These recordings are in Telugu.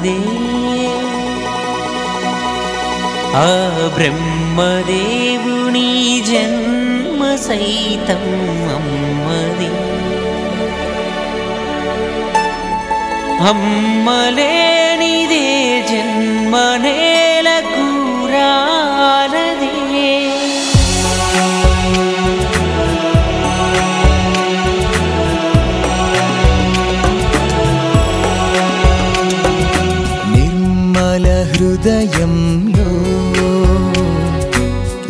అమ్మదే ఆ బ్రహ్మదేవుని జన్మ సైతం అమ్మదే అమ్మలేనిదే జన్మ నేలకు రాలదే నిర్మల హృదయంలో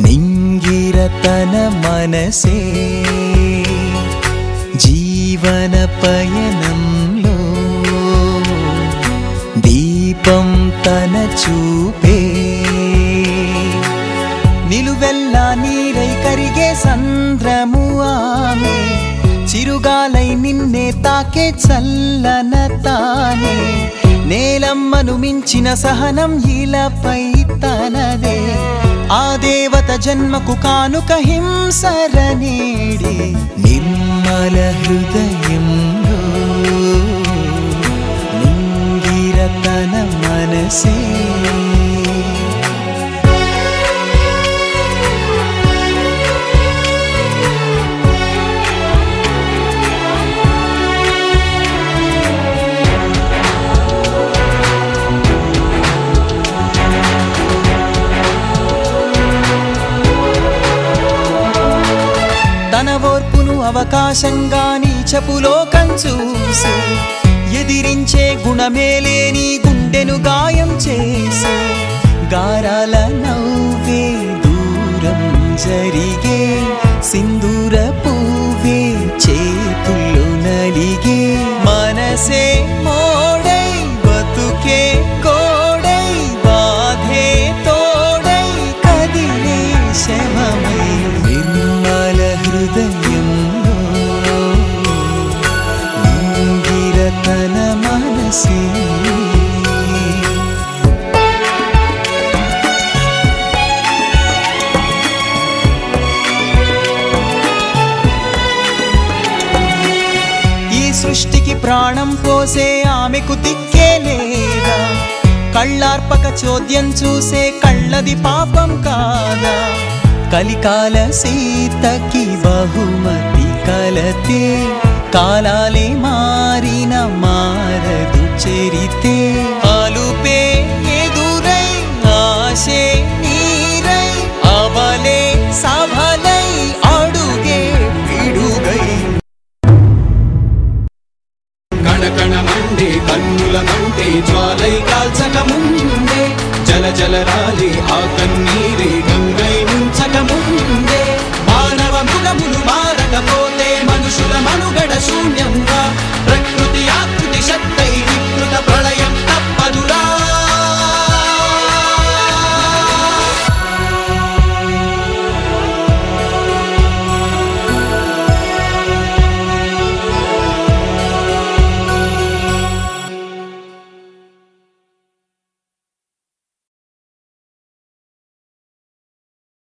నింగిరతన మనసే జీవన పయనంలో దీపం తన చూపే నిలువెల్లా నీరై కరిగే సంద్రము ఆమె చిరుగాలై నిన్నే తాకే చల్లన తానే నేలమ్మను మించిన సహనం ఇలాపై తనదే ఆ దేవత జన్మకు కానుక హింసరనేడి నిర్మల హృదయంలో నింగిరతన మనసే తన ఓర్పును అవకాశంగా నీచపులో కంచూసి ఎదిరించే గుణమేలేని గుండెను గాయం చేసి గారాల నవ్వే దూరం జరిగే సింధూర పువ్వే చేతుల్లో నలిగే మనసే మోడై బతుకే కోడై బాధే తోడై కదిలే శవమై నిర్మల హృదయంలో నింగిరతన మనసే ఈ సృష్టికి ప్రాణం పోసే ఆమెకు దిక్కే లేదా కళ్ళార్పక చోద్యం చూసే కళ్ళది పాపం కాదా కలికాల సీతకి బహుమతి కలతే కాలాలే మారిన మారదు చరితే ఆలుపే ఎదురై ఆశే నీరై అవలే సభలై అడుగే పిడుగై కణకణ మండే కన్నుల మంటే జ్వాలై కాల్చక ముందే జల జల రాలి ఆ కన్నీరే గంగై ముంచక ముందే మానవ మృగములు మారకపోతే మనుషుల మనుగడ శూన్యం